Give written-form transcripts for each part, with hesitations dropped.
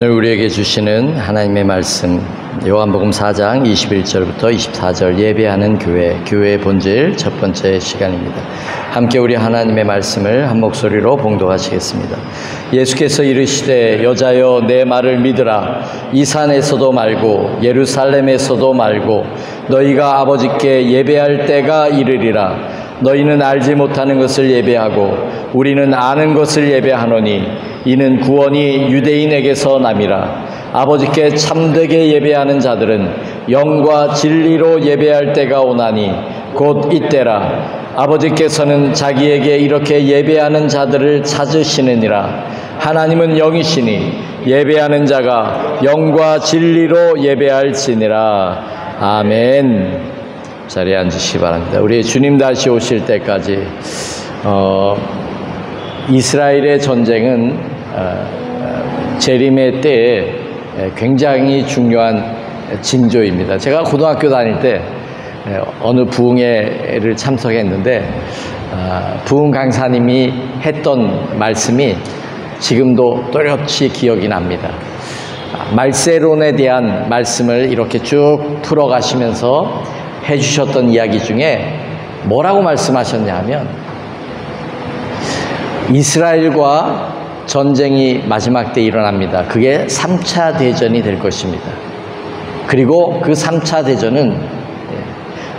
오늘 우리에게 주시는 하나님의 말씀 요한복음 4장 21절부터 24절 예배하는 교회의 본질 첫 번째 시간입니다. 함께 우리 하나님의 말씀을 한 목소리로 봉독하시겠습니다. 예수께서 이르시되 여자여 내 말을 믿으라. 이 산에서도 말고 예루살렘에서도 말고 너희가 아버지께 예배할 때가 이르리라. 너희는 알지 못하는 것을 예배하고 우리는 아는 것을 예배하노니 이는 구원이 유대인에게서 남이라. 아버지께 참되게 예배하는 자들은 영과 진리로 예배할 때가 오나니 곧 이때라. 아버지께서는 자기에게 이렇게 예배하는 자들을 찾으시느니라. 하나님은 영이시니 예배하는 자가 영과 진리로 예배할지니라. 아멘. 자리에 앉으시기 바랍니다. 우리 주님 다시 오실 때까지 이스라엘의 전쟁은 재림의 때에 굉장히 중요한 징조입니다. 제가 고등학교 다닐 때 어느 부흥회를 참석했는데 부흥 강사님이 했던 말씀이 지금도 또렷이 기억이 납니다. 말세론에 대한 말씀을 이렇게 쭉 풀어가시면서 해주셨던 이야기 중에 뭐라고 말씀하셨냐 하면 이스라엘과 전쟁이 마지막 때 일어납니다. 그게 3차 대전이 될 것입니다. 그리고 그 3차 대전은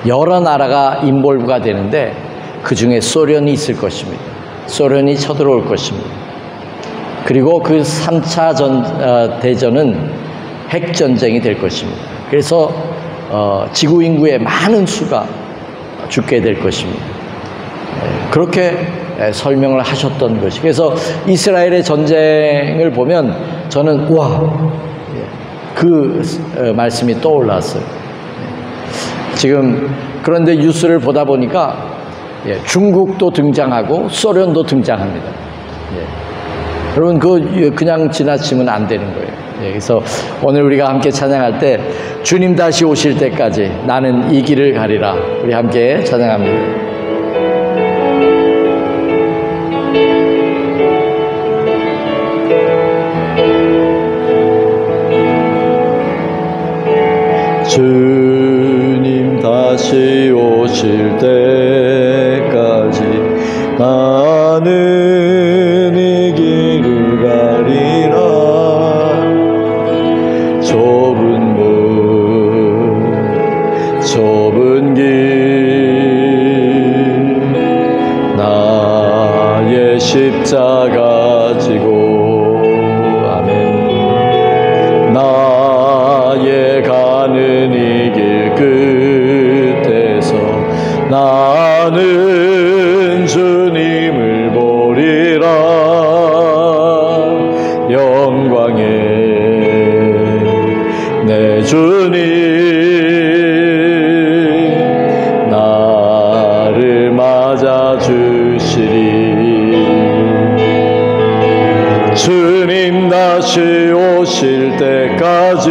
여러 나라가 인볼브가 되는데 그 중에 소련이 있을 것입니다. 소련이 쳐들어올 것입니다. 그리고 그 3차 대전은 핵전쟁이 될 것입니다. 그래서 지구 인구의 많은 수가 죽게 될 것입니다. 그렇게 설명을 하셨던 것이. 그래서 이스라엘의 전쟁을 보면 저는 그 말씀이 떠올랐어요. 지금 그런데 뉴스를 보다 보니까 중국도 등장하고 소련도 등장합니다. 여러분 그냥 지나치면 안 되는 거예요. 그래서 오늘 우리가 함께 찬양할 때 주님 다시 오실 때까지 나는 이 길을 가리라. 우리 함께 찬양합니다. 주님 다시 오실 때까지 나는 이 길을 가리라. 좁은 길 나의 십자가 지고 아멘. 나의 가는 이 길 끝에서 나는 주님을 보리라. 영광의 내 주님 나를 맞아주시리. 주님 다시 오실 때까지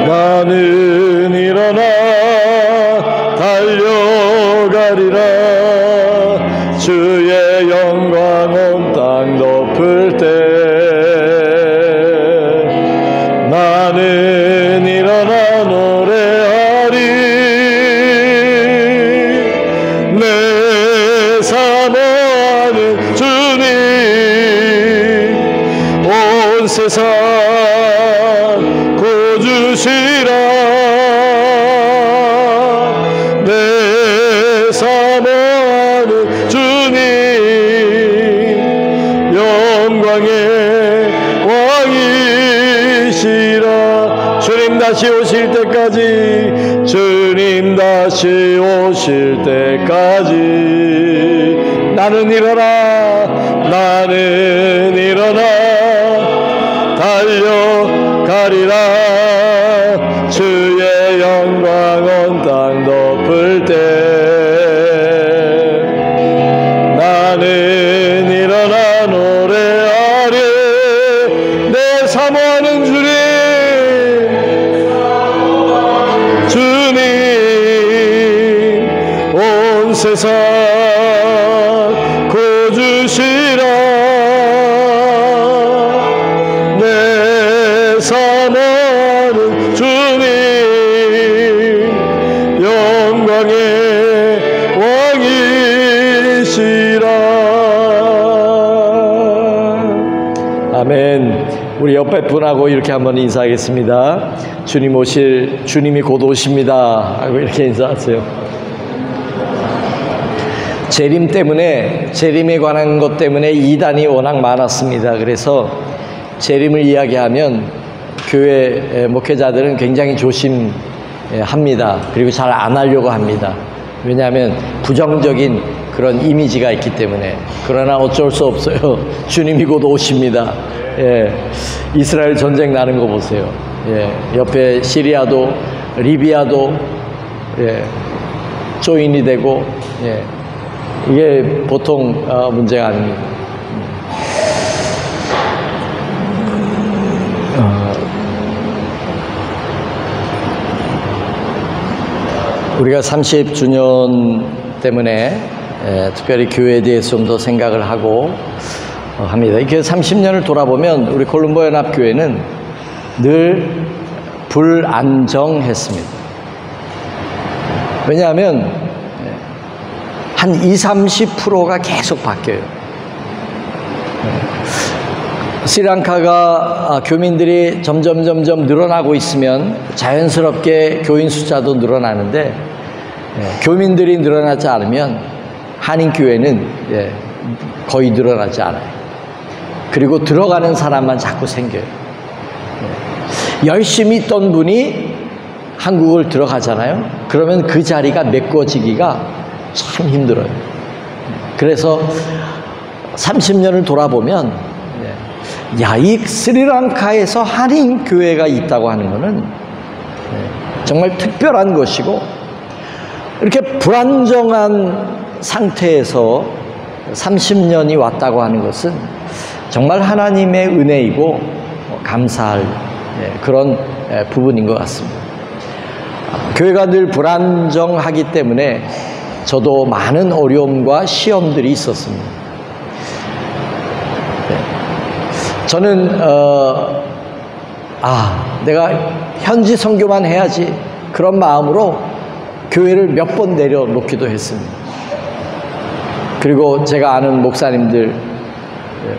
나는 일어나 달려가리라. 주의 영광 온 땅 덮을 때 나는 일어나 노래하리. 내 사모하는 주님 온 세상 구주시라. 내 사모하는 주님 영광의 왕이시라. 주님 다시 오실 때까지 주님 다시 오실 때까지 나는 일어나 달려가리라. 주의 영광 온 땅 덮을 때 나는 일어나 노래하리. 내 사모하는 주님 온 세상 구주시라. 아멘. 우리 옆에 분하고 이렇게 한번 인사하겠습니다. 주님이 곧 오십니다 하고 이렇게 인사하세요. 재림에 관한 것 때문에 이단이 워낙 많았습니다. 그래서 재림을 이야기하면 교회 목회자들은 굉장히 조심합니다. 그리고 잘 안 하려고 합니다. 왜냐하면 부정적인 그런 이미지가 있기 때문에. 그러나 어쩔 수 없어요. 주님이 곧 오십니다. 예, 이스라엘 전쟁 나는 거 보세요. 예, 옆에 시리아도 리비아도 조인이 되고, 이게 보통 문제가 아닙니다. 우리가 30주년 때문에 특별히 교회에 대해서 좀 더 생각을 하고 합니다. 이렇게 30년을 돌아보면 우리 콜롬보 연합교회는 늘 불안정했습니다. 왜냐하면 한 20-30%가 계속 바뀌어요. 스리랑카가 교민들이 점점 늘어나고 있으면 자연스럽게 교인 숫자도 늘어나는데, 교민들이 늘어나지 않으면 한인교회는 거의 늘어나지 않아요. 그리고 들어가는 사람만 자꾸 생겨요. 열심히 있던 분이 한국을 들어가잖아요. 그러면 그 자리가 메꿔지기가 참 힘들어요. 그래서 30년을 돌아보면, 이 스리랑카에서 한인교회가 있다고 하는 것은 정말 특별한 것이고, 이렇게 불안정한 상태에서 30년이 왔다고 하는 것은 정말 하나님의 은혜이고 감사할 그런 부분인 것 같습니다. 교회가 늘 불안정하기 때문에 저도 많은 어려움과 시험들이 있었습니다. 저는 내가 현지 선교만 해야지 그런 마음으로 교회를 몇 번 내려놓기도 했습니다. 그리고 제가 아는 목사님들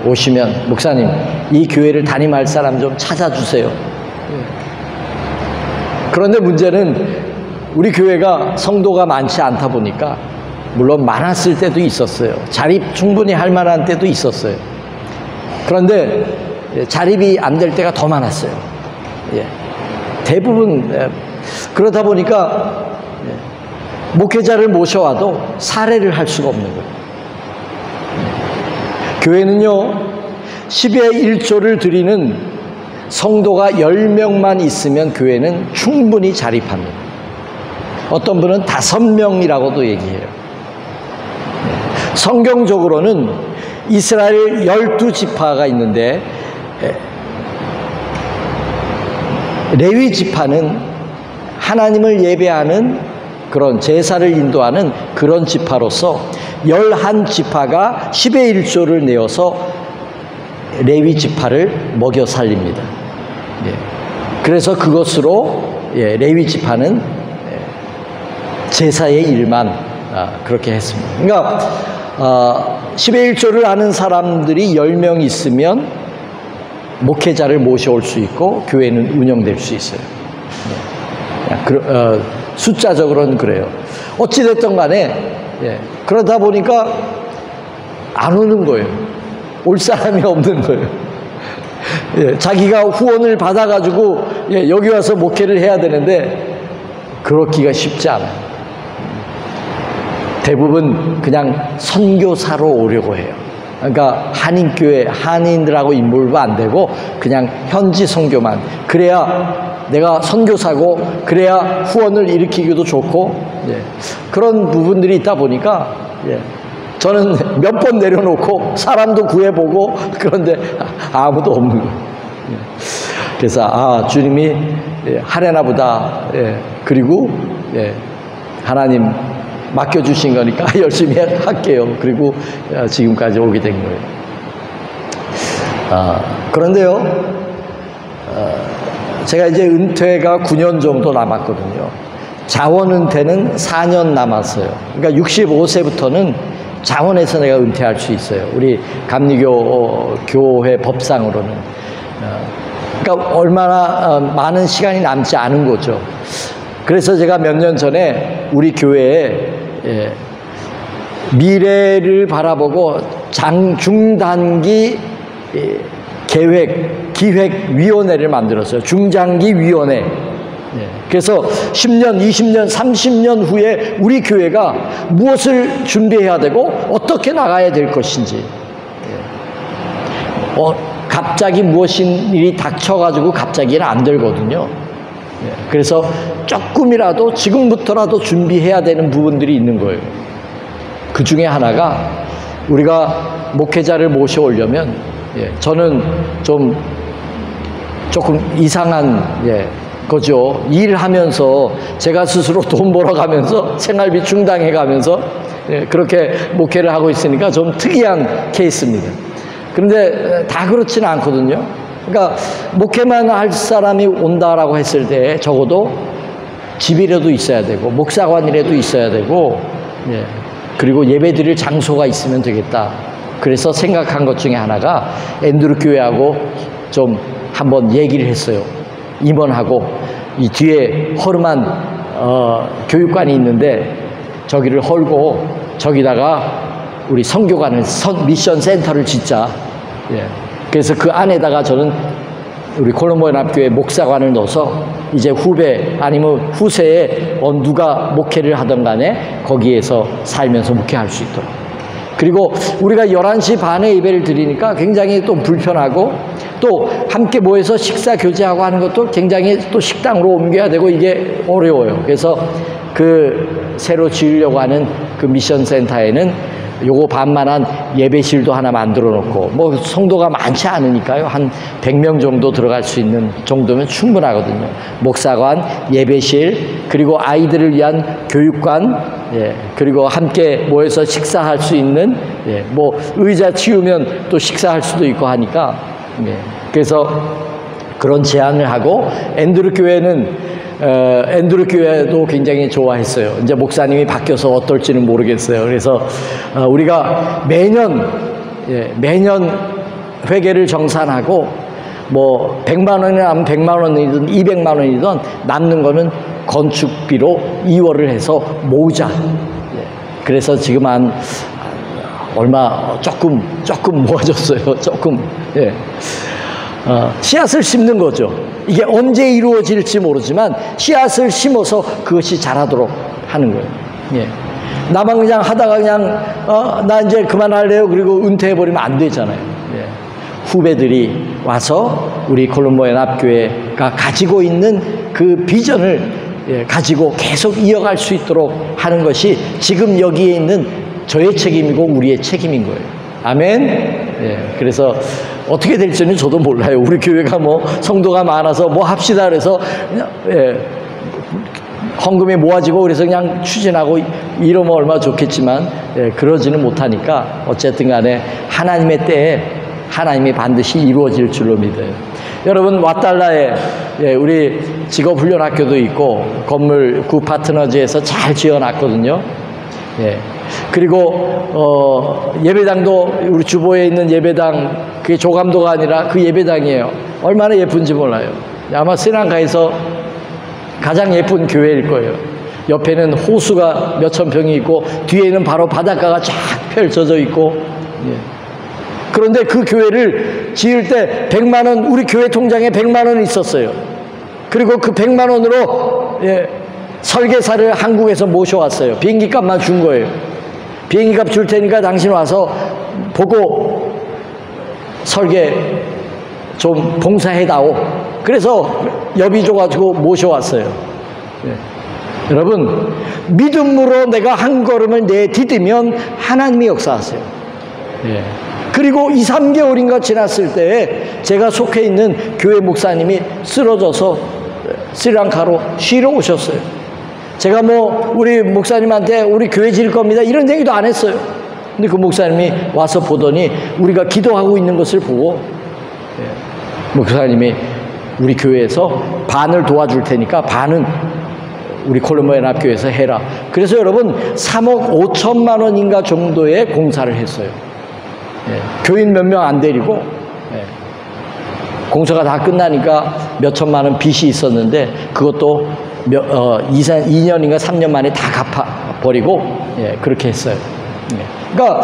오시면, 목사님 이 교회를 담임할 사람 좀 찾아주세요. 그런데 문제는 우리 교회가 성도가 많지 않다 보니까, 물론 많았을 때도 있었어요. 자립 충분히 할 만한 때도 있었어요. 그런데 자립이 안 될 때가 더 많았어요. 대부분 그러다 보니까 목회자를 모셔와도 사례를 할 수가 없는 거예요. 교회는요, 10의 1조를 드리는 성도가 10명만 있으면 교회는 충분히 자립합니다. 어떤 분은 5명이라고도 얘기해요. 성경적으로는 이스라엘 12지파가 있는데, 레위 지파는 하나님을 예배하는 그런 제사를 인도하는 그런 지파로서 11지파가 10의 1조를 내어서 레위 지파를 먹여 살립니다. 그래서 그것으로 레위 지파는 제사의 일만 그렇게 했습니다. 그러니까 10의 1조를 아는 사람들이 10명 있으면 목회자를 모셔올 수 있고 교회는 운영될 수 있어요. 숫자적으로는 그래요. 어찌됐든 간에 그러다 보니까 안 오는 거예요. 올 사람이 없는 거예요. 자기가 후원을 받아가지고 여기 와서 목회를 해야 되는데 그렇기가 쉽지 않아요. 대부분 그냥 선교사로 오려고 해요. 그러니까 한인교회, 한인들하고 인볼브 안 되고 그냥 현지 선교만. 그래야 내가 선교사고, 그래야 후원을 일으키기도 좋고, 그런 부분들이 있다 보니까 저는 몇 번 내려놓고 사람도 구해보고 그런데 아무도 없는 거예요. 그래서 주님이 하려나 보다. 그리고 하나님 맡겨주신 거니까 열심히 할게요. 그리고 지금까지 오게 된 거예요. 그런데요, 제가 이제 은퇴가 9년 정도 남았거든요. 자원 은퇴는 4년 남았어요. 그러니까 65세부터는 자원해서 내가 은퇴할 수 있어요. 우리 감리교 교회 법상으로는. 그러니까 얼마나 많은 시간이 남지 않은 거죠. 그래서 제가 몇 년 전에 우리 교회에 미래를 바라보고 중단기 기획위원회를 만들었어요. 중장기위원회. 그래서 10년, 20년, 30년 후에 우리 교회가 무엇을 준비해야 되고 어떻게 나가야 될 것인지. 갑자기 무엇인 일이 닥쳐가지고 갑자기는 안 되거든요. 그래서 조금이라도 지금부터라도 준비해야 되는 부분들이 있는 거예요. 그 중에 하나가 우리가 목회자를 모셔오려면 저는 조금 이상한 거죠. 일하면서 제가 스스로 돈 벌어가면서 생활비 충당해가면서 그렇게 목회를 하고 있으니까 좀 특이한 케이스입니다. 그런데 다 그렇지는 않거든요. 그러니까 목회만 할 사람이 온다라고 했을 때 적어도 집이라도 있어야 되고 목사관이라도 있어야 되고 그리고 예배드릴 장소가 있으면 되겠다. 그래서 생각한 것 중에 하나가 앤드루 교회하고 좀 한번 얘기를 했어요. 임원하고 이 뒤에 허름한 교육관이 있는데 저기를 헐고 저기다가 우리 선교관을 미션 센터를 짓자. 그래서 그 안에다가 저는 우리 콜롬보 연합교회 목사관을 넣어서 이제 후배 아니면 후세에 누가 목회를 하던 간에 거기에서 살면서 목회할 수 있도록. 그리고 우리가 11시 반에 예배를 드리니까 굉장히 또 불편하고 또 함께 모여서 식사 교제하고 하는 것도 굉장히 또 식당으로 옮겨야 되고 이게 어려워요. 그래서 그 새로 지으려고 하는 그 미션 센터에는 요거 반만한 예배실도 하나 만들어 놓고 뭐 성도가 많지 않으니까요. 한 100명 정도 들어갈 수 있는 정도면 충분하거든요. 목사관, 예배실, 그리고 아이들을 위한 교육관, 그리고 함께 모여서 식사할 수 있는 뭐 의자 치우면 또 식사할 수도 있고 하니까 그래서 그런 제안을 하고 앤드루 교회도 굉장히 좋아했어요. 이제 목사님이 바뀌어서 어떨지는 모르겠어요. 그래서 우리가 매년 회계를 정산하고 뭐 100만 원이 나면 100만 원이든 200만 원이든 남는 거는 건축비로 2월을 해서 모으자. 그래서 지금 한 얼마 조금 모아졌어요. 조금. 씨앗을 심는 거죠. 이게 언제 이루어질지 모르지만 씨앗을 심어서 그것이 자라도록 하는 거예요. 나만 그냥 하다가 그냥 나 이제 그만할래요. 그리고 은퇴해버리면 안 되잖아요. 후배들이 와서 우리 콜롬보 연합교회가 가지고 있는 그 비전을 가지고 계속 이어갈 수 있도록 하는 것이 지금 여기에 있는 저의 책임이고 우리의 책임인 거예요. 아멘. 그래서 어떻게 될지는 저도 몰라요. 우리 교회가 뭐 성도가 많아서 뭐 합시다 그래서 헌금이 모아지고 그래서 그냥 추진하고 이러면 얼마나 좋겠지만 그러지는 못하니까 어쨌든 간에 하나님의 때에 하나님이 반드시 이루어질 줄로 믿어요. 여러분 왓달라에 우리 직업훈련학교도 있고 건물 구 파트너즈에서 잘 지어놨거든요. 그리고 예배당도 우리 주보에 있는 예배당 그게 조감도가 아니라 그 예배당이에요. 얼마나 예쁜지 몰라요. 아마 스리랑카에서 가장 예쁜 교회일 거예요. 옆에는 호수가 몇천 평이 있고 뒤에는 바로 바닷가가 쫙 펼쳐져 있고 그런데 그 교회를 지을 때 100만 원 우리 교회 통장에 100만 원이 있었어요. 그리고 그 100만 원으로 설계사를 한국에서 모셔왔어요. 비행기 값만 준 거예요. 비행기 값 줄 테니까 당신 와서 보고 설계 좀 봉사해다오. 그래서 여비 줘가지고 모셔왔어요. 여러분 믿음으로 내가 한 걸음을 내디디면 하나님이 역사하세요. 그리고 2, 3개월인가 지났을 때 제가 속해 있는 교회 목사님이 쓰러져서 스리랑카로 쉬러 오셨어요. 제가 뭐 우리 목사님한테 우리 교회 지을 겁니다 이런 얘기도 안 했어요. 근데 그 목사님이 와서 보더니 우리가 기도하고 있는 것을 보고 목사님이 우리 교회에서 반을 도와줄 테니까 반은 우리 콜롬보 연합교회에서 해라. 그래서 여러분 3억 5천만 원인가 정도의 공사를 했어요. 교인 몇 명 안 데리고 공사가 다 끝나니까 몇 천만 원 빚이 있었는데 그것도 2년인가 3년 만에 다 갚아버리고 그렇게 했어요. 그러니까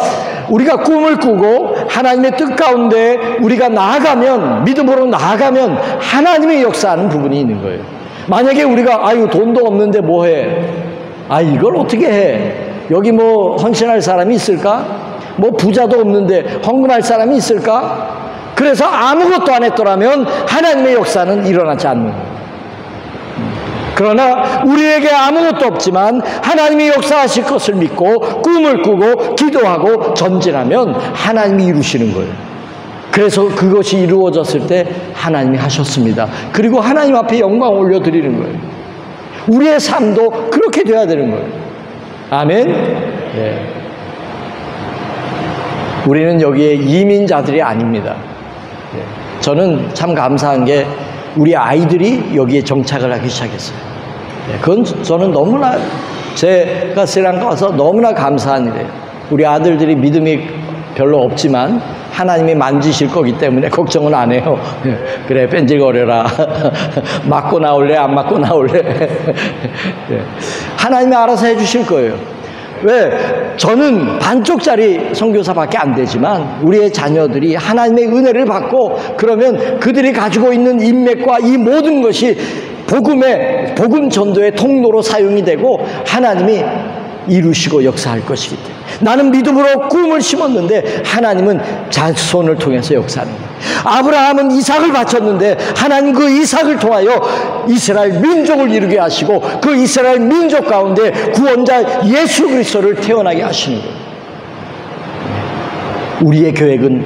우리가 꿈을 꾸고 하나님의 뜻 가운데 우리가 나아가면, 믿음으로 나아가면 하나님의 역사하는 부분이 있는 거예요. 만약에 우리가 아유 돈도 없는데 뭐해? 아 이걸 어떻게 해? 여기 뭐 헌신할 사람이 있을까? 뭐 부자도 없는데 헌금할 사람이 있을까? 그래서 아무것도 안 했더라면 하나님의 역사는 일어나지 않는 거예요. 그러나 우리에게 아무것도 없지만 하나님이 역사하실 것을 믿고 꿈을 꾸고 기도하고 전진하면 하나님이 이루시는 거예요. 그래서 그것이 이루어졌을 때 하나님이 하셨습니다. 그리고 하나님 앞에 영광 올려드리는 거예요. 우리의 삶도 그렇게 돼야 되는 거예요. 아멘. 네. 우리는 여기에 이민자들이 아닙니다. 네. 저는 참 감사한 게 우리 아이들이 여기에 정착을 하기 시작했어요. 네. 그건 저는 너무나 제가 스리랑카 와서 너무나 감사한 일이에요. 우리 아들들이 믿음이 별로 없지만 하나님이 만지실 거기 때문에 걱정은 안 해요. 그래 뺀질거려라. 맞고 나올래 안 맞고 나올래. 하나님이 알아서 해주실 거예요. 왜? 저는 반쪽짜리 선교사밖에 안 되지만 우리의 자녀들이 하나님의 은혜를 받고 그러면 그들이 가지고 있는 인맥과 이 모든 것이 복음 전도의 통로로 사용이 되고 하나님이 이루시고 역사할 것이기 때문에 나는 믿음으로 꿈을 심었는데 하나님은 자손을 통해서 역사하는 거예요. 아브라함은 이삭을 바쳤는데 하나님 그 이삭을 통하여 이스라엘 민족을 이루게 하시고 그 이스라엘 민족 가운데 구원자 예수 그리스도를 태어나게 하시는 거예요. 우리의 계획은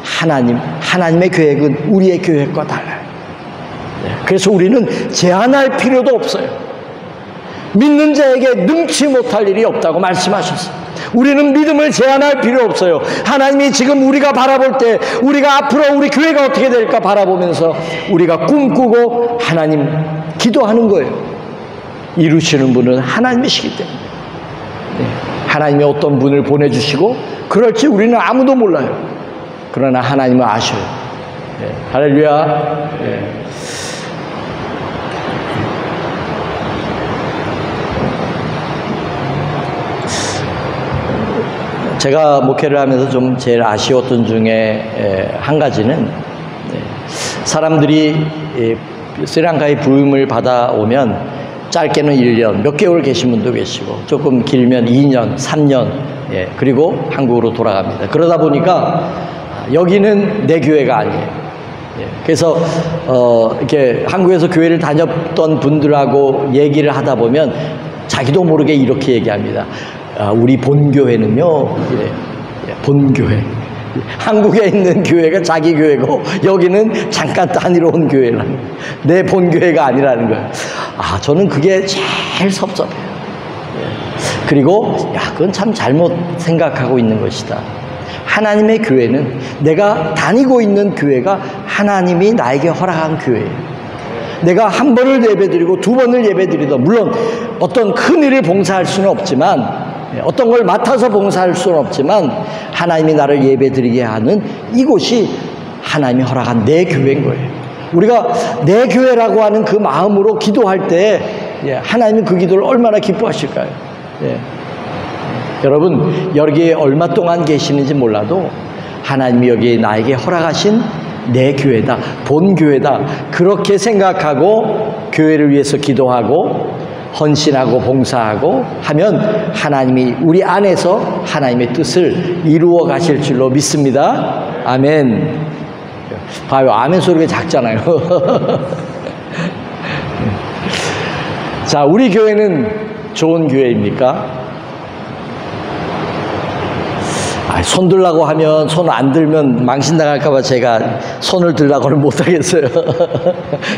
하나님의 계획은 우리의 계획과 달라요. 그래서 우리는 제한할 필요도 없어요. 믿는 자에게 능치 못할 일이 없다고 말씀하셨어요. 우리는 믿음을 제한할 필요 없어요. 하나님이 지금 우리가 바라볼 때 우리가 앞으로 우리 교회가 어떻게 될까 바라보면서 우리가 꿈꾸고 하나님 기도하는 거예요. 이루시는 분은 하나님이시기 때문에 하나님이 어떤 분을 보내주시고 그럴지 우리는 아무도 몰라요. 그러나 하나님은 아셔요. 할렐루야. 제가 목회를 하면서 좀 제일 아쉬웠던 중에 한 가지는 사람들이 스리랑카의 부임을 받아오면 짧게는 1년, 몇 개월 계신 분도 계시고 조금 길면 2년, 3년 그리고 한국으로 돌아갑니다. 그러다 보니까 여기는 내 교회가 아니에요. 그래서 이렇게 한국에서 교회를 다녔던 분들하고 얘기를 하다 보면 자기도 모르게 이렇게 얘기합니다. 우리 본교회는요, 이래요. 본교회. 한국에 있는 교회가 자기 교회고 여기는 잠깐 다니러 온 교회라는 거예요. 내 본교회가 아니라는 거예요. 저는 그게 제일 섭섭해요. 그리고 그건 참 잘못 생각하고 있는 것이다. 하나님의 교회는 내가 다니고 있는 교회가 하나님이 나에게 허락한 교회예요. 내가 한 번을 예배드리고 두 번을 예배드리다 물론 어떤 큰 일을 봉사할 수는 없지만 어떤 걸 맡아서 봉사할 수는 없지만 하나님이 나를 예배드리게 하는 이곳이 하나님이 허락한 내 교회인 거예요. 우리가 내 교회라고 하는 그 마음으로 기도할 때 하나님이 그 기도를 얼마나 기뻐하실까요? 여러분 여기에 얼마 동안 계시는지 몰라도 하나님이 여기에 나에게 허락하신 내 교회다, 본 교회다 그렇게 생각하고 교회를 위해서 기도하고 헌신하고 봉사하고 하면 하나님이 우리 안에서 하나님의 뜻을 이루어 가실 줄로 믿습니다. 아멘. 봐요, 아멘 소리가 작잖아요. 자, 우리 교회는 좋은 교회입니까? 손 들라고 하면 손 안 들면 망신당할까봐 제가 손을 들라고는 못하겠어요.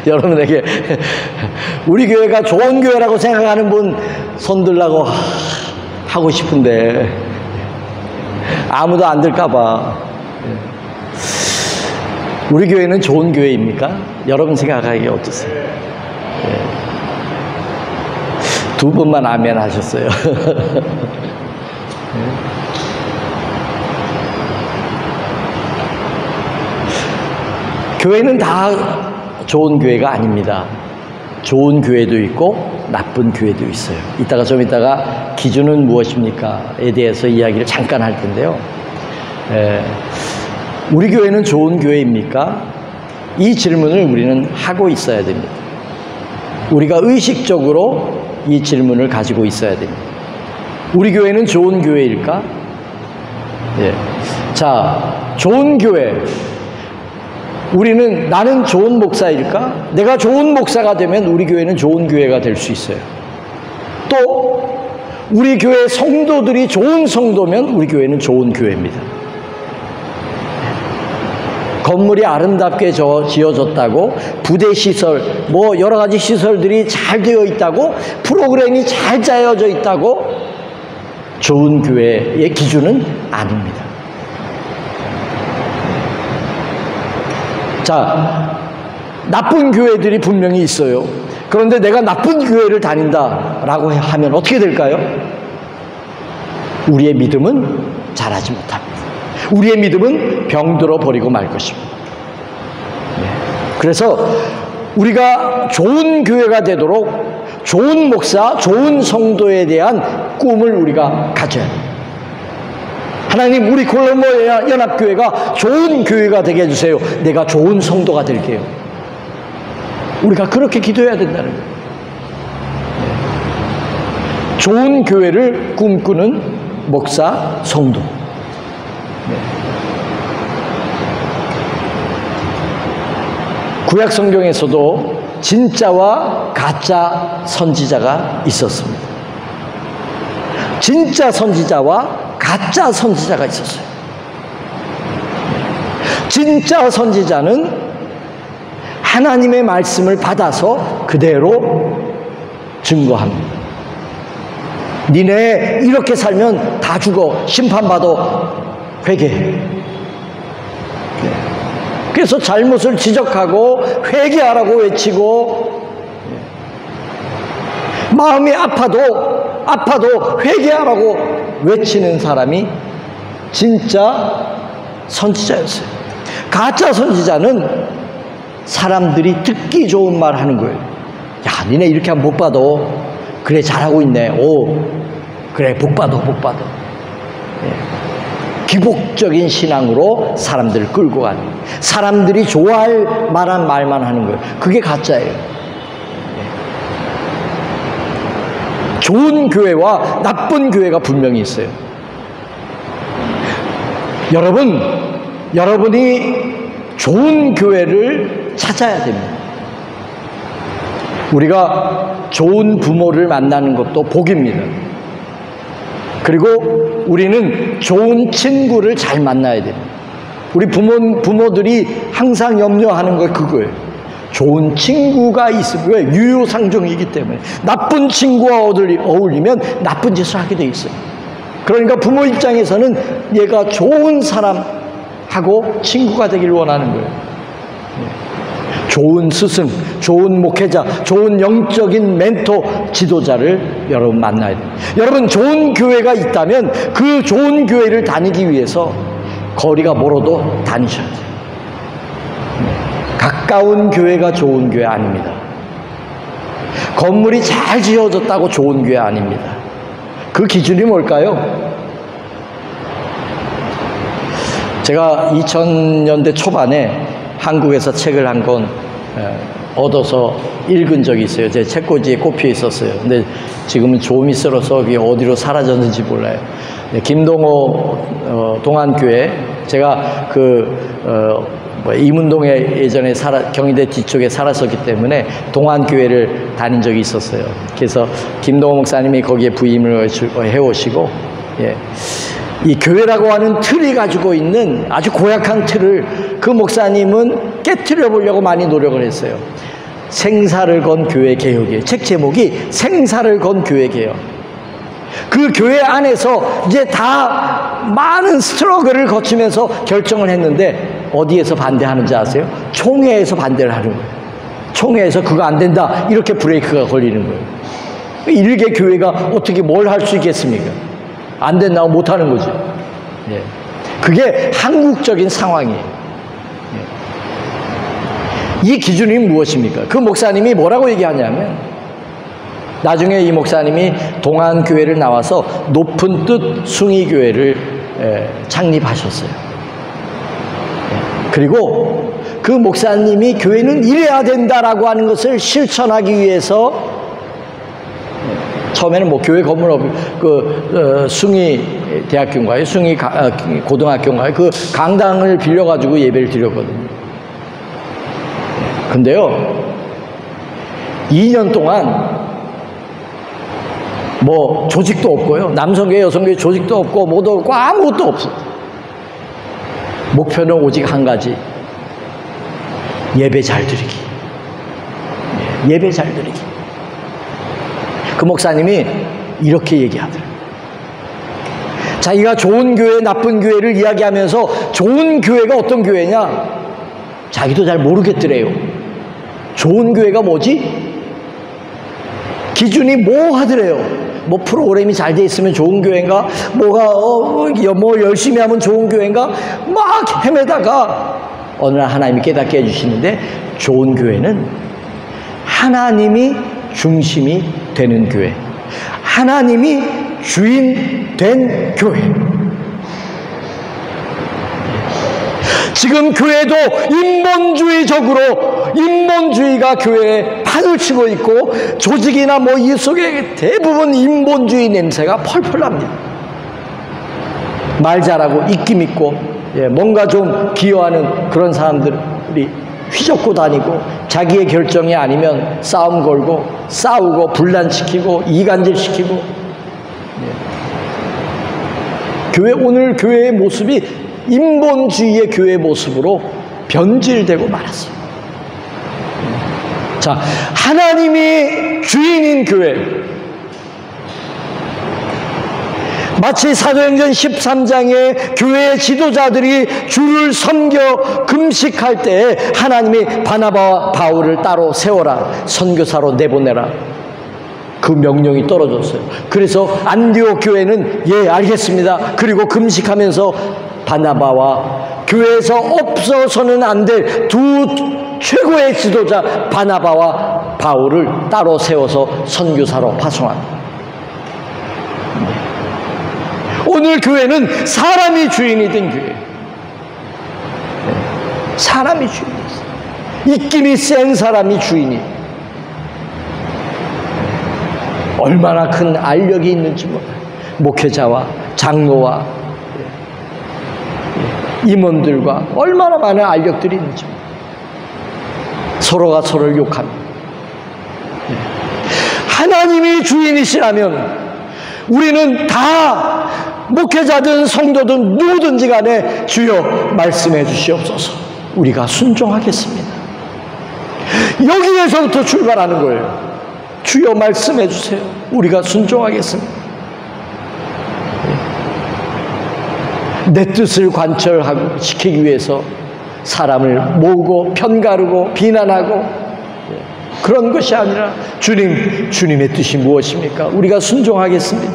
여러분에게 우리 교회가 좋은 교회라고 생각하는 분 손 들라고 하고 싶은데 아무도 안 들까봐. 우리 교회는 좋은 교회입니까? 여러분 생각하기에 어떠세요? 두 분만 아멘 하셨어요. 교회는 다 좋은 교회가 아닙니다. 좋은 교회도 있고 나쁜 교회도 있어요. 좀 이따가 기준은 무엇입니까?에 대해서 이야기를 잠깐 할 텐데요. 우리 교회는 좋은 교회입니까? 이 질문을 우리는 하고 있어야 됩니다. 우리가 의식적으로 이 질문을 가지고 있어야 됩니다. 우리 교회는 좋은 교회일까? 자, 좋은 교회. 나는 좋은 목사일까? 내가 좋은 목사가 되면 우리 교회는 좋은 교회가 될 수 있어요. 또 우리 교회 성도들이 좋은 성도면 우리 교회는 좋은 교회입니다. 건물이 아름답게 지어졌다고, 부대 시설, 여러 가지 시설들이 잘 되어 있다고, 프로그램이 잘 짜여져 있다고 좋은 교회의 기준은 아닙니다. 자, 나쁜 교회들이 분명히 있어요. 그런데 내가 나쁜 교회를 다닌다라고 하면 어떻게 될까요? 우리의 믿음은 자라지 못합니다. 우리의 믿음은 병들어 버리고 말 것입니다. 그래서 우리가 좋은 교회가 되도록 좋은 목사, 좋은 성도에 대한 꿈을 우리가 가져야 합니다. 하나님, 우리 콜롬보 연합교회가 좋은 교회가 되게 해주세요. 내가 좋은 성도가 될게요. 우리가 그렇게 기도해야 된다는 거예요. 좋은 교회를 꿈꾸는 목사, 성도. 구약 성경에서도 진짜와 가짜 선지자가 있었습니다. 진짜 선지자와 가짜 선지자가 있었어요. 진짜 선지자는 하나님의 말씀을 받아서 그대로 증거합니다. 니네 이렇게 살면 다 죽어, 심판받아, 회개해. 그래서 잘못을 지적하고 회개하라고 외치고, 마음이 아파도 회개하라고 외치는 사람이 진짜 선지자였어요. 가짜 선지자는 사람들이 듣기 좋은 말 하는 거예요. 야, 니네 이렇게 하면 복 받아. 그래, 잘하고 있네. 오, 그래, 복 받아. 기복적인 신앙으로 사람들을 끌고 가는, 사람들이 좋아할 만한 말만 하는 거예요. 그게 가짜예요. 좋은 교회와 나쁜 교회가 분명히 있어요. 여러분이 좋은 교회를 찾아야 됩니다. 우리가 좋은 부모를 만나는 것도 복입니다. 그리고 우리는 좋은 친구를 잘 만나야 됩니다. 우리 부모들이 항상 염려하는 거 그거예요. 좋은 친구가 있으면, 왜? 유효상종이기 때문에. 나쁜 친구와 어울리면 나쁜 짓을 하게 돼 있어요. 그러니까 부모 입장에서는 얘가 좋은 사람하고 친구가 되길 원하는 거예요. 좋은 스승, 좋은 목회자, 좋은 영적인 멘토, 지도자를 여러분 만나야 돼요. 여러분, 좋은 교회가 있다면 그 좋은 교회를 다니기 위해서 거리가 멀어도 다니셔야 돼요. 가까운 교회가 좋은 교회 아닙니다. 건물이 잘 지어졌다고 좋은 교회 아닙니다. 그 기준이 뭘까요? 제가 2000년대 초반에 한국에서 책을 한 권 얻어서 읽은 적이 있어요. 제 책꽂이에 꼽혀 있었어요. 근데 지금은 조미 쓸어서 어디로 사라졌는지 몰라요. 김동호 동안교회, 제가 이문동에 예전에 경희대 뒤쪽에 살았었기 때문에 동안교회를 다닌 적이 있었어요. 그래서 김동호 목사님이 거기에 부임을 해오시고, 이 교회라고 하는 틀이 가지고 있는 아주 고약한 틀을 그 목사님은 깨트려 보려고 많이 노력을 했어요. 생사를 건 교회 개혁이에요. 책 제목이 생사를 건 교회 개혁. 그 교회 안에서 이제 다 많은 스트러글을 거치면서 결정을 했는데 어디에서 반대하는지 아세요? 총회에서 반대를 하는 거예요. 총회에서 그거 안 된다, 이렇게 브레이크가 걸리는 거예요. 일개 교회가 어떻게 뭘 할 수 있겠습니까? 안 된다고 못하는 거죠. 예. 그게 한국적인 상황이에요. 예. 이 기준이 무엇입니까? 그 목사님이 뭐라고 얘기하냐면, 나중에 이 목사님이 동안교회를 나와서 높은 뜻 숭의교회를 창립하셨어요. 예. 그리고 그 목사님이 교회는 이래야 된다라고 하는 것을 실천하기 위해서 처음에는 뭐 교회 건물 숭의 대학교인가요? 숭의 고등학교인가요? 그 강당을 빌려가지고 예배를 드렸거든요. 근데요, 2년 동안 뭐 조직도 없고요. 남성교회, 여성교회 조직도 없고, 뭐도 없고, 아무것도 없어. 목표는 오직 한 가지. 예배 잘 드리기. 예배 잘 드리기. 그 목사님이 이렇게 얘기하더라고요. 자기가 좋은 교회, 나쁜 교회를 이야기하면서 좋은 교회가 어떤 교회냐? 자기도 잘 모르겠더래요. 좋은 교회가 뭐지? 기준이 뭐 하더래요? 뭐 프로그램이 잘 돼 있으면 좋은 교회인가? 뭐가 뭐 열심히 하면 좋은 교회인가? 막 헤매다가 어느 날 하나님이 깨닫게 해주시는데, 좋은 교회는 하나님이 중심이 되는 교회, 하나님이 주인 된 교회. 지금 교회도 인본주의가 교회에 판을 치고 있고, 조직이나 뭐 이 속에 대부분 인본주의 냄새가 펄펄 납니다. 말 잘하고 입김 있고, 뭔가 좀 기여하는 그런 사람들이 휘젓고 다니고, 자기의 결정이 아니면 싸움 걸고 싸우고 분란시키고 이간질시키고. 오늘 교회의 모습이 인본주의의 교회의 모습으로 변질되고 말았어요. 자, 하나님이 주인인 교회, 마치 사도행전 13장에 교회의 지도자들이 주를 섬겨 금식할 때 하나님이 바나바와 바울을 따로 세워라, 선교사로 내보내라, 그 명령이 떨어졌어요. 그래서 안디옥 교회는 예 알겠습니다. 그리고 금식하면서 바나바와 교회에서 없어서는 안 될 두 최고의 지도자 바나바와 바울을 따로 세워서 선교사로 파송합니다. 오늘 교회는 사람이 주인이 된 교회. 사람이 주인이었어요. 입김이 센 사람이 주인이. 얼마나 큰 알력이 있는지 몰라요. 목회자와 장로와 임원들과 얼마나 많은 알력들이 있는지 몰라요. 서로가 서로를 욕합니다. 하나님이 주인이시라면 우리는 다 목회자든 성도든 누구든지 간에 주여 말씀해 주시옵소서, 우리가 순종하겠습니다. 여기에서부터 출발하는 거예요. 주여 말씀해 주세요, 우리가 순종하겠습니다. 내 뜻을 관철하고 지키기 위해서 사람을 모으고 편가르고 비난하고 그런 것이 아니라, 주님의 뜻이 무엇입니까? 우리가 순종하겠습니다.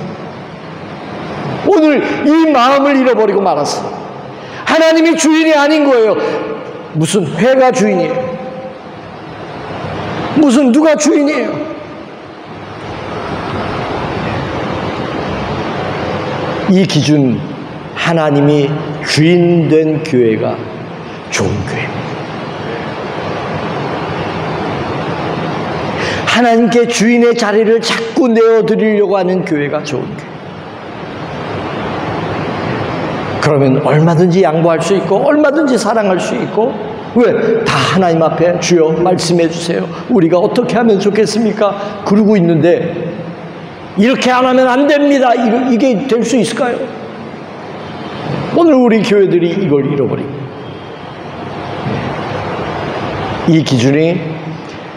오늘 이 마음을 잃어버리고 말았어요. 하나님이 주인이 아닌 거예요. 무슨 회가 주인이에요? 무슨 누가 주인이에요? 이 기준, 하나님이 주인된 교회가 좋은 교회입니다. 하나님께 주인의 자리를 자꾸 내어드리려고 하는 교회가 좋은 교회. 그러면 얼마든지 양보할 수 있고 얼마든지 사랑할 수 있고, 왜? 다 하나님 앞에 주여 말씀해 주세요, 우리가 어떻게 하면 좋겠습니까? 그러고 있는데 이렇게 안 하면 안 됩니다, 이게 될 수 있을까요? 오늘 우리 교회들이 이걸 잃어버리고, 이 기준이,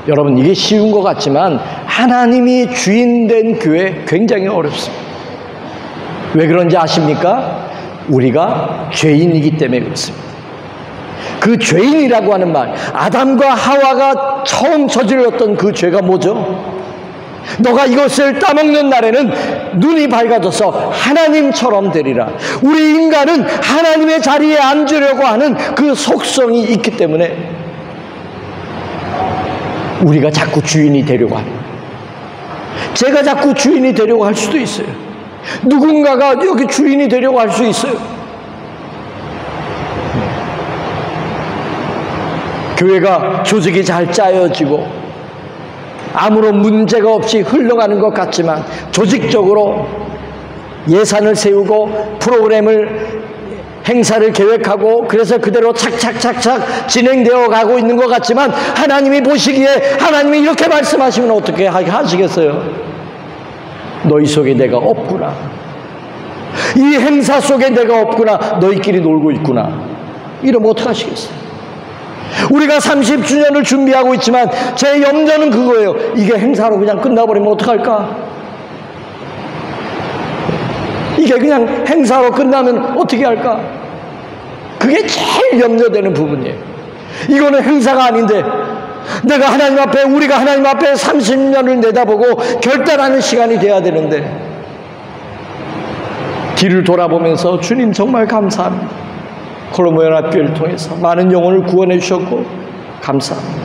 여러분 이게 쉬운 것 같지만 하나님이 주인된 교회 굉장히 어렵습니다. 왜 그런지 아십니까? 우리가 죄인이기 때문에 그렇습니다. 그 죄인이라고 하는 말, 아담과 하와가 처음 저질렀던 그 죄가 뭐죠? 너가 이것을 따먹는 날에는 눈이 밝아져서 하나님처럼 되리라. 우리 인간은 하나님의 자리에 앉으려고 하는 그 속성이 있기 때문에 우리가 자꾸 주인이 되려고 하는 거예요. 제가 자꾸 주인이 되려고 할 수도 있어요. 누군가가 여기 주인이 되려고 할 수 있어요. 교회가 조직이 잘 짜여지고 아무런 문제가 없이 흘러가는 것 같지만 조직적으로 예산을 세우고 프로그램을 행사를 계획하고 그래서 그대로 착착착착 진행되어 가고 있는 것 같지만 하나님이 보시기에 하나님이 이렇게 말씀하시면 어떻게 하시겠어요? 너희 속에 내가 없구나. 이 행사 속에 내가 없구나. 너희끼리 놀고 있구나. 이러면 어떡하시겠어요? 우리가 30주년을 준비하고 있지만 제 염려는 그거예요. 이게 행사로 그냥 끝나버리면 어떡할까? 이게 그냥 행사로 끝나면 어떻게 할까? 그게 제일 염려되는 부분이에요. 이거는 행사가 아닌데 내가 하나님 앞에, 우리가 하나님 앞에 30년을 내다보고 결단하는 시간이 돼야 되는데 뒤를 돌아보면서 주님 정말 감사합니다. 콜롬보 연합교회를 통해서 많은 영혼을 구원해 주셨고 감사합니다.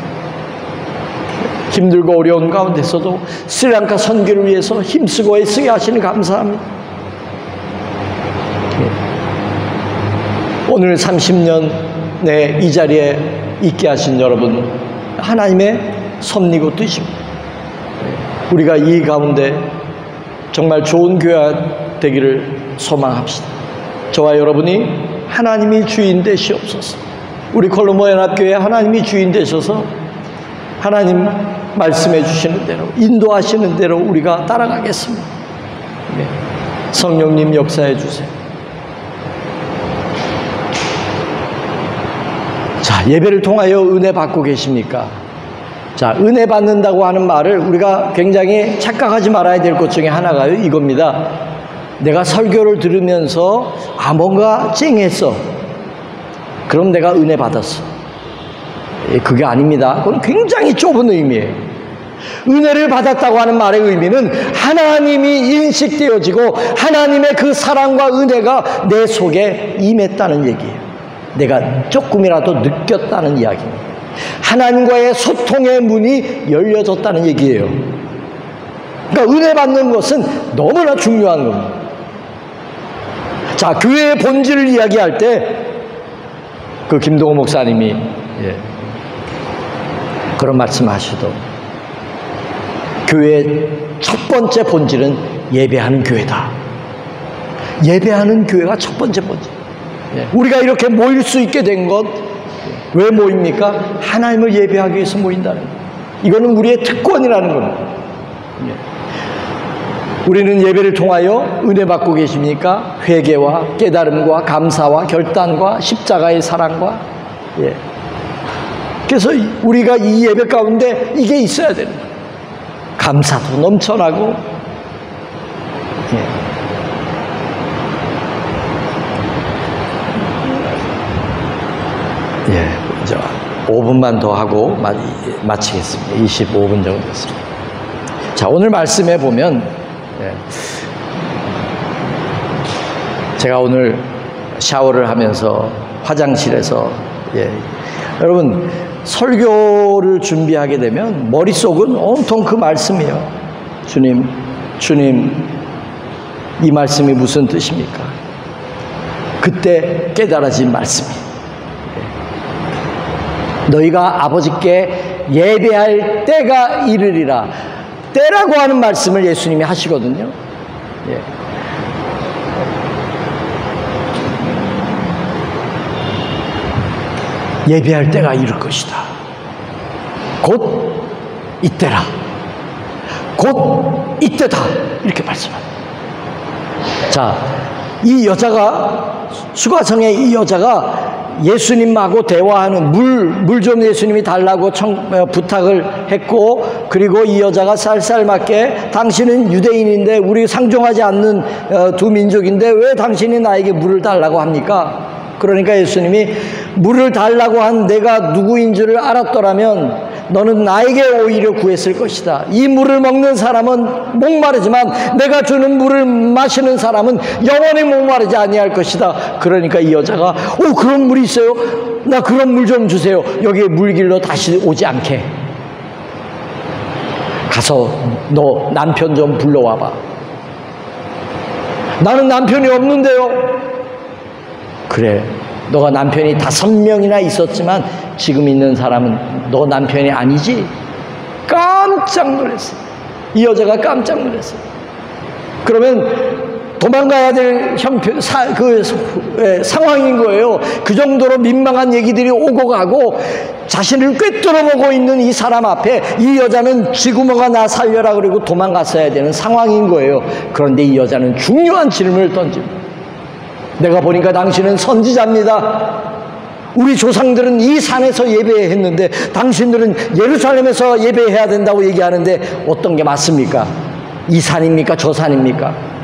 힘들고 어려운 가운데서도 스리랑카 선교를 위해서 힘쓰고 애쓰게 하시니 감사합니다. 오늘 30년에 이 자리에 있게 하신 여러분, 하나님의 섭리고 뜻입니다. 우리가 이 가운데 정말 좋은 교회가 되기를 소망합시다. 저와 여러분이 하나님이 주인 되시옵소서. 우리 콜롬보 연합교회 하나님이 주인 되셔서 하나님 말씀해 주시는 대로, 인도하시는 대로 우리가 따라가겠습니다. 네. 성령님 역사해 주세요. 자, 예배를 통하여 은혜 받고 계십니까? 자, 은혜 받는다고 하는 말을 우리가 굉장히 착각하지 말아야 될 것 중에 하나가 이겁니다. 내가 설교를 들으면서 뭔가 찡했어. 그럼 내가 은혜 받았어. 그게 아닙니다. 그건 굉장히 좁은 의미예요. 은혜를 받았다고 하는 말의 의미는 하나님이 인식되어지고 하나님의 그 사랑과 은혜가 내 속에 임했다는 얘기예요. 내가 조금이라도 느꼈다는 이야기입니다. 하나님과의 소통의 문이 열려졌다는 얘기예요. 그러니까 은혜 받는 것은 너무나 중요한 겁니다. 자, 교회의 본질을 이야기할 때 그 김동호 목사님이 그런 말씀하시도 교회의 첫 번째 본질은 예배하는 교회다. 예배하는 교회가 첫 번째 본질. 우리가 이렇게 모일 수 있게 된 것 왜 모입니까? 하나님을 예배하기 위해서 모인다는 것. 이거는 우리의 특권이라는 겁니다. 우리는 예배를 통하여 은혜 받고 계십니까? 회개와 깨달음과 감사와 결단과 십자가의 사랑과 그래서 우리가 이 예배 가운데 이게 있어야 됩니다. 감사도 넘쳐나고 이제 5분만 더 하고 마치겠습니다. 25분 정도 됐습니다. 자, 오늘 말씀해 보면 제가 오늘 샤워를 하면서 화장실에서 여러분 설교를 준비하게 되면 머릿속은 온통 그 말씀이에요. 주님 이 말씀이 무슨 뜻입니까? 그때 깨달아진 말씀이에요. 너희가 아버지께 예배할 때가 이르리라. 때라고 하는 말씀을 예수님이 하시거든요. 예배할 때가 이를 것이다. 곧 이때라. 곧 이때다. 이렇게 말씀합니다. 자, 이 여자가, 수가성의 이 여자가 예수님하고 대화하는 물 좀 예수님이 달라고 부탁을 했고, 그리고 이 여자가 쌀쌀맞게 당신은 유대인인데 우리 상종하지 않는 두 민족인데 왜 당신이 나에게 물을 달라고 합니까? 그러니까 예수님이 물을 달라고 한 내가 누구인 줄을 알았더라면 너는 나에게 오히려 구했을 것이다. 이 물을 먹는 사람은 목마르지만 내가 주는 물을 마시는 사람은 영원히 목마르지 아니할 것이다. 그러니까 이 여자가 그런 물이 있어요? 나 그런 물 좀 주세요. 여기에 물길로 다시 오지 않게. 가서 너 남편 좀 불러와봐. 나는 남편이 없는데요. 그래, 너가 남편이 5명이나 있었지만 지금 있는 사람은 너 남편이 아니지? 깜짝 놀랐어요. 이 여자가 깜짝 놀랐어요. 그러면 도망가야 될 상황인 거예요. 그 정도로 민망한 얘기들이 오고 가고 자신을 꿰뚫어보고 있는 이 사람 앞에 이 여자는 쥐구멍아 나 살려라 그러고 도망갔어야 되는 상황인 거예요. 그런데 이 여자는 중요한 질문을 던집니다. 내가 보니까 당신은 선지자입니다. 우리 조상들은 이 산에서 예배했는데 당신들은 예루살렘에서 예배해야 된다고 얘기하는데 어떤 게 맞습니까? 이 산입니까? 저 산입니까?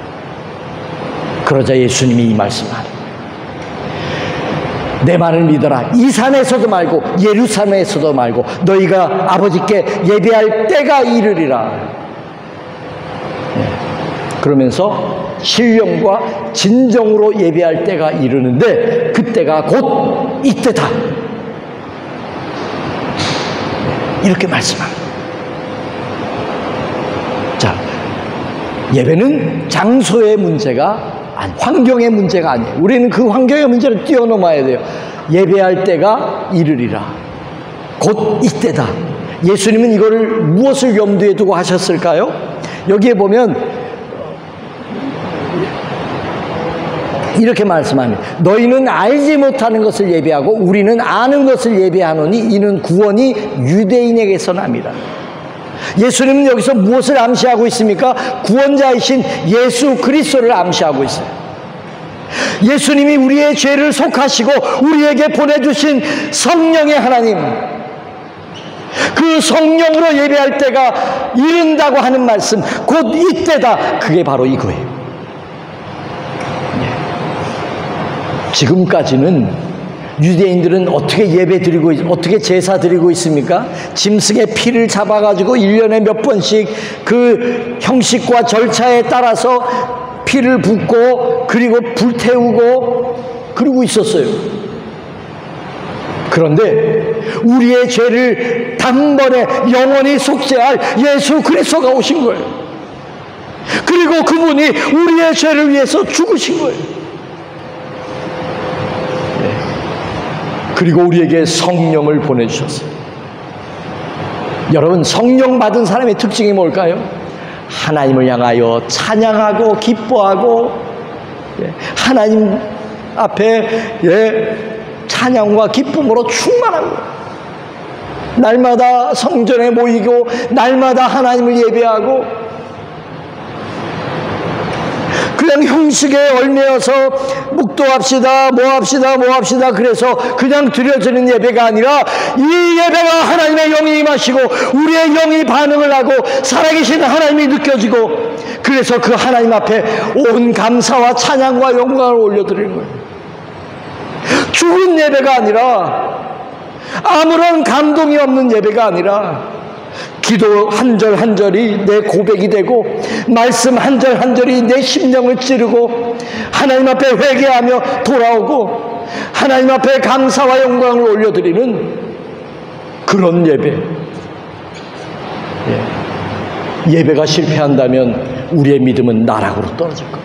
그러자 예수님이 이 말씀하는, 내 말을 믿어라. 이 산에서도 말고 예루살렘에서도 말고 너희가 아버지께 예배할 때가 이르리라. 그러면서 신령과 진정으로 예배할 때가 이르는데 그때가 곧 이때다. 이렇게 말씀합니다. 자, 예배는 장소의 문제가 환경의 문제가 아니에요. 우리는 그 환경의 문제를 뛰어넘어야 돼요. 예배할 때가 이르리라. 곧 이때다. 예수님은 이거를 무엇을 염두에 두고 하셨을까요? 여기에 보면 이렇게 말씀합니다. 너희는 알지 못하는 것을 예배하고 우리는 아는 것을 예배하노니 이는 구원이 유대인에게서 납니다. 예수님은 여기서 무엇을 암시하고 있습니까? 구원자이신 예수 그리스도를 암시하고 있어요. 예수님이 우리의 죄를 속하시고 우리에게 보내주신 성령의 하나님, 그 성령으로 예배할 때가 이른다고 하는 말씀, 곧 이때다. 그게 바로 이거예요. 지금까지는 유대인들은 어떻게 예배드리고 어떻게 제사 드리고 있습니까? 짐승의 피를 잡아가지고 1년에 몇 번씩 그 형식과 절차에 따라서 피를 붓고 그리고 불태우고 그러고 있었어요. 그런데 우리의 죄를 단번에 영원히 속죄할 예수 그리스도가 오신 거예요. 그리고 그분이 우리의 죄를 위해서 죽으신 거예요. 그리고 우리에게 성령을 보내주셨어요. 여러분, 성령 받은 사람의 특징이 뭘까요? 하나님을 향하여 찬양하고 기뻐하고 하나님 앞에 찬양과 기쁨으로 충만하고 날마다 성전에 모이고 날마다 하나님을 예배하고 그냥 형식에 얽매여서 묵도합시다 뭐합시다 그래서 그냥 드려지는 예배가 아니라 이 예배가 하나님의 영이 임하시고 우리의 영이 반응을 하고 살아계신 하나님이 느껴지고 그래서 그 하나님 앞에 온 감사와 찬양과 영광을 올려드리는 거예요. 죽은 예배가 아니라 아무런 감동이 없는 예배가 아니라 기도 한 절 한 절이 내 고백이 되고 말씀 한 절 한 절이 내 심령을 찌르고 하나님 앞에 회개하며 돌아오고 하나님 앞에 감사와 영광을 올려드리는 그런 예배. 예배가 실패한다면 우리의 믿음은 나락으로 떨어질 겁니다.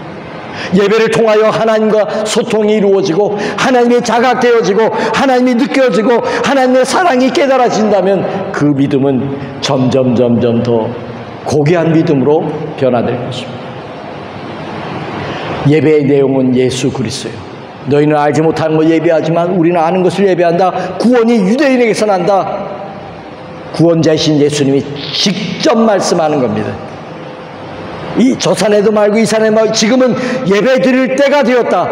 예배를 통하여 하나님과 소통이 이루어지고 하나님이 자각되어지고 하나님이 느껴지고 하나님의 사랑이 깨달아진다면 그 믿음은 점점 더 고귀한 믿음으로 변화될 것입니다. 예배의 내용은 예수 그리스도예요. 너희는 알지 못하는 걸 예배하지만 우리는 아는 것을 예배한다. 구원이 유대인에게서 난다. 구원자이신 예수님이 직접 말씀하는 겁니다. 저 산에도 말고 이 산에 말고 지금은 예배 드릴 때가 되었다.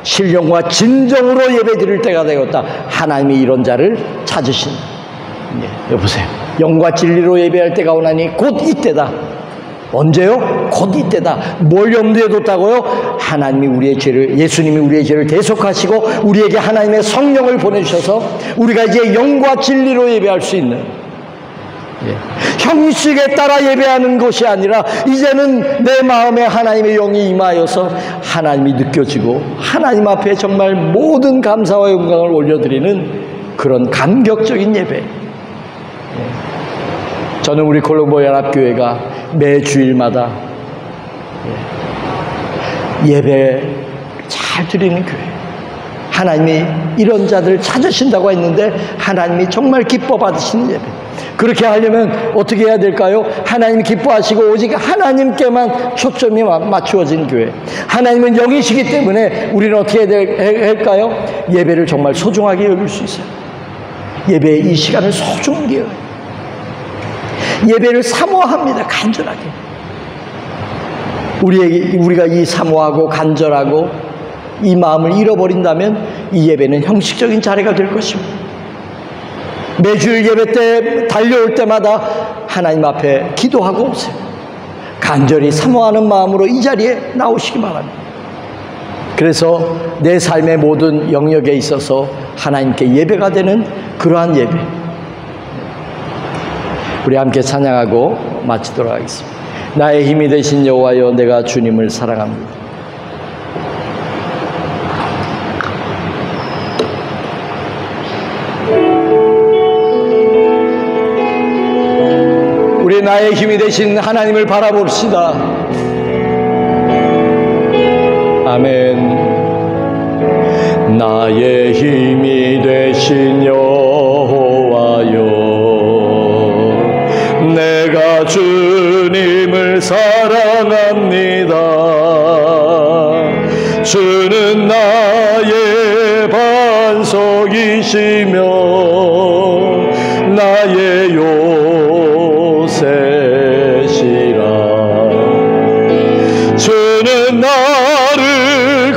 신령과 진정으로 예배 드릴 때가 되었다. 하나님이 이런 자를 찾으신. 여보세요. 영과 진리로 예배할 때가 오나니 곧 이때다. 언제요? 곧 이때다. 뭘 염두에 뒀다고요? 하나님이 우리의 죄를, 예수님이 우리의 죄를 대속하시고 우리에게 하나님의 성령을 보내주셔서 우리가 이제 영과 진리로 예배할 수 있는 형식에 따라 예배하는 것이 아니라 이제는 내 마음에 하나님의 영이 임하여서 하나님이 느껴지고 하나님 앞에 정말 모든 감사와 영광을 올려드리는 그런 감격적인 예배. 저는 우리 콜롬보 연합교회가 매 주일마다 예배 잘 드리는 교회. 하나님이 이런 자들을 찾으신다고 했는데 하나님이 정말 기뻐 받으시는 예배. 그렇게 하려면 어떻게 해야 될까요? 하나님 기뻐하시고 오직 하나님께만 초점이 맞추어진 교회. 하나님은 영이시기 때문에 우리는 어떻게 해야 할까요? 예배를 정말 소중하게 여길 수 있어요. 예배의 이 시간을 소중하게 여겨요. 예배를 사모합니다. 간절하게. 우리가 이 사모하고 간절하고 이 마음을 잃어버린다면 이 예배는 형식적인 자리가 될 것입니다. 매주일 예배 때 달려올 때마다 하나님 앞에 기도하고 오세요. 간절히 사모하는 마음으로 이 자리에 나오시기 바랍니다. 그래서 내 삶의 모든 영역에 있어서 하나님께 예배가 되는 그러한 예배. 우리 함께 찬양하고 마치도록 하겠습니다. 나의 힘이 되신 여호와여, 내가 주님을 사랑합니다. 우리 나의 힘이 되신 하나님을 바라봅시다. 아멘. 나의 힘이 되신 여호와여, 내가 주님을 사랑합니다. 주는 나의 반석이시며 나의 요새시라. 주는 나를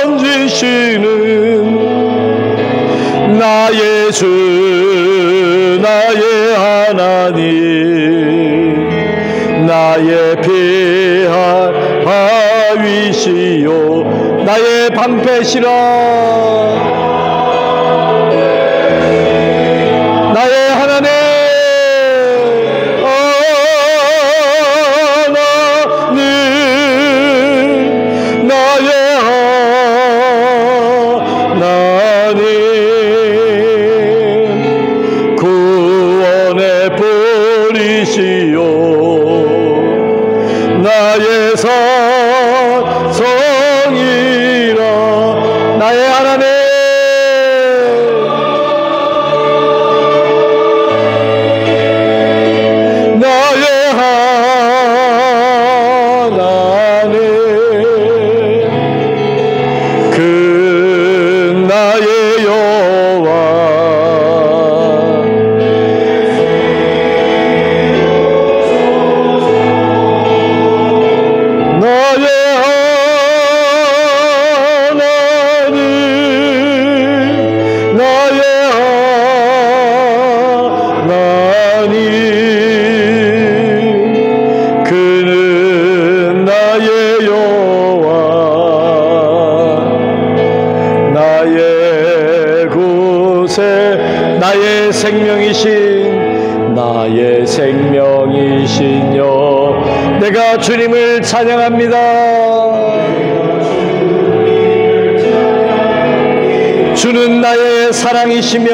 건지시는 나의 주, 나의 하나님, 나의 피할 바위시요 나의 방패시라. 나의 하나님, 나의 사성이라. 나의 하나님, 나의 하나님, 그 나의 여호와. 나의 하나님, 나의 하나님, 그는 나의 여호와, 나의 구세, 나의 생명이신, 나의 생명이신 여, 내가 주님을 찬양합니다. 주는 나의 사랑이시며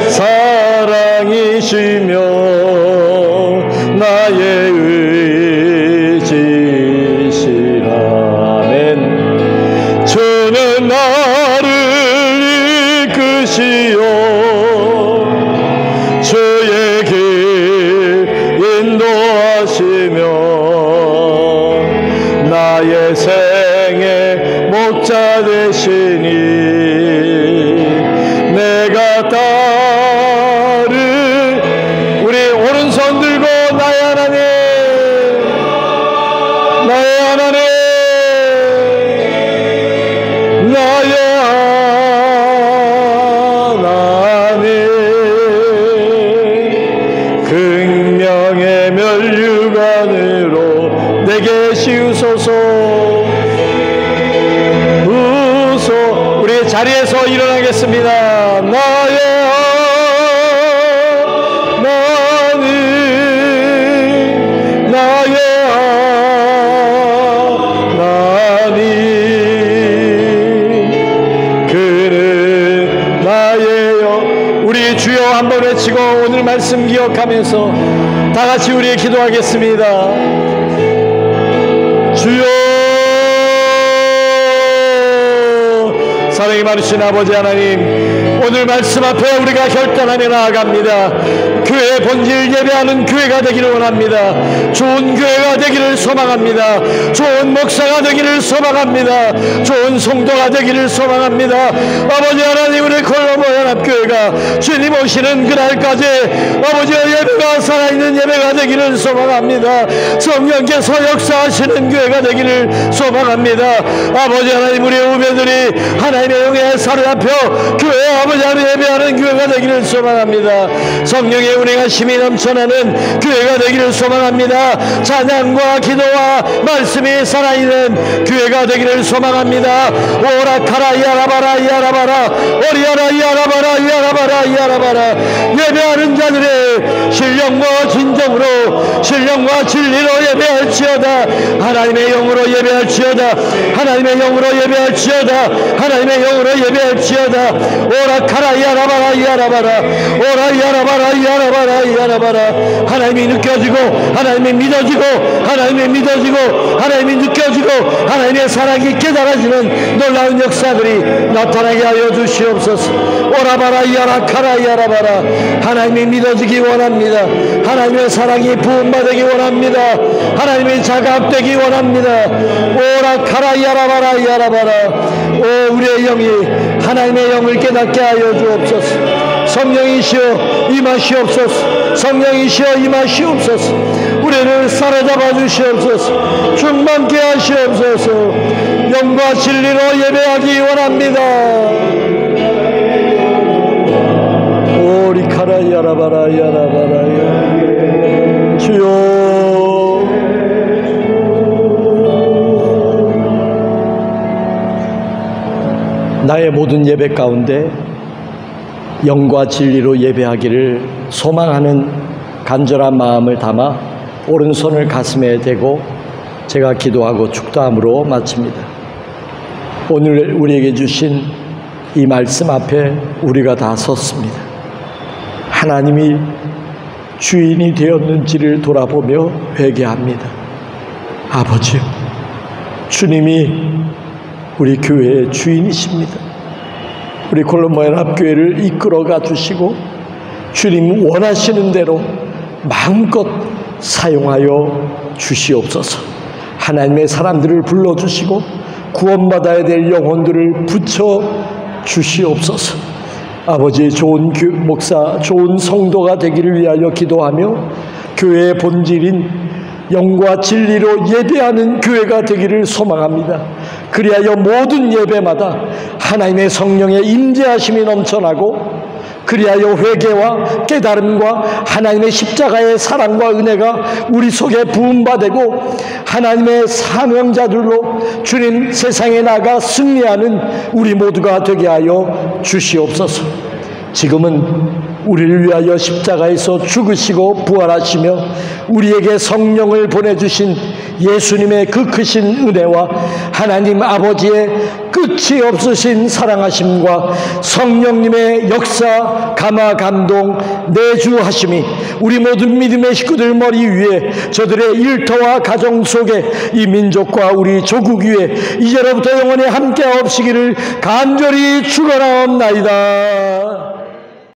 사랑이시며 나의 의지시라. 아멘. 주는 나를 이끄시오 주의 길 인도하시며 나의 생의 목자 되시니 내가 따를. 우리 오른손 들고 나의 하나님, 나의 하나님, 나의 하나님, 긍명의 면류관으로 내게 씌우소서. 우리 자리에서 일어나겠습니다. 나의 우리 주여 한번 외치고 오늘 말씀 기억하면서 다 같이 우리 기도하겠습니다. 주여, 사랑이 많으신 아버지 하나님, 오늘 말씀 앞에 우리가 결단하며 나아갑니다. 교회의 본질 예배하는 교회가 되기를 원합니다. 좋은 교회가 되기를 소망합니다. 좋은 목사가 되기를 소망합니다. 좋은 성도가 되기를 소망합니다. 아버지 하나님, 우리 콜로모 연합교회가 주님 오시는 그날까지 아버지의 예배가 살아있는 예배가 되기를 소망합니다. 성령께서 역사하시는 교회가 되기를 소망합니다. 아버지 하나님, 우리 후배들이 하나님의 영에 사로잡혀 교회 아버지 하나님 예배하는 교회가 되기를 소망합니다. 성령의 은혜가 힘이 넘쳐나는 교회가 되기를 소망합니다. 찬양과 기도와 말씀이 살아있는 교회가 되기를 소망합니다. 오라카라 야라바라 야라바라 오리아라 야라바라 야라바라 야라바라 예배하는 자들의 신령과 진정으로 신령과 진리로 예배할지어다. 하나님의 영으로 예배할지어다. 하나님의 영으로 예배할지어다. 하나님의 영으로 예배할지어다. 오라카라 야라바라 야라바라 오라 야라바라 야라바라 야라바라 하나님이 느껴지고 하나님이 믿어지고 하나님이 믿어지고 하나님이 느껴지고 하나님의 사랑이 깨달아지는 놀라운 역사들이 나타나게 하여 주시옵소서. 오라바라 야라카라 야라바라 하나님이 믿어지기 원합니다. 하나님의 사랑이 부음받기 원합니다. 하나님이 자각되기 원합니다. 오라카라 야라바라 야라바라 오 우리의 영이 하나님의 영을 깨닫게 하여 주옵소서. 성령이시여 임하시옵소서. 성령이시여 임하시옵소서. 우리를 사로잡아 주시옵소서. 충만케 하시옵소서. 영과 진리로 예배하기 원합니다. 오리카라 야라바라 야라바라 주여, 나의 모든 예배 가운데 영과 진리로 예배하기를 소망하는 간절한 마음을 담아 오른손을 가슴에 대고 제가 기도하고 축도함으로 마칩니다. 오늘 우리에게 주신 이 말씀 앞에 우리가 다 섰습니다. 하나님이 주인이 되었는지를 돌아보며 회개합니다. 아버지요, 주님이 우리 교회의 주인이십니다. 우리 콜로모 연합교회를 이끌어가 주시고 주님 원하시는 대로 마음껏 사용하여 주시옵소서. 하나님의 사람들을 불러주시고 구원받아야 될 영혼들을 붙여 주시옵소서. 아버지, 좋은 목사, 좋은 성도가 되기를 위하여 기도하며 교회의 본질인 영과 진리로 예배하는 교회가 되기를 소망합니다. 그리하여 모든 예배마다 하나님의 성령의 임재하심이 넘쳐나고 그리하여 회개와 깨달음과 하나님의 십자가의 사랑과 은혜가 우리 속에 부음받고 하나님의 사명자들로 주님 세상에 나가 승리하는 우리 모두가 되게 하여 주시옵소서. 지금은 우리를 위하여 십자가에서 죽으시고 부활하시며 우리에게 성령을 보내주신 예수님의 그 크신 은혜와 하나님 아버지의 끝이 없으신 사랑하심과 성령님의 역사, 감화, 감동, 내주하심이 우리 모든 믿음의 식구들 머리 위에 저들의 일터와 가정 속에 이 민족과 우리 조국 위에 이제로부터 영원히 함께 없으기를 간절히 축원하옵나이다.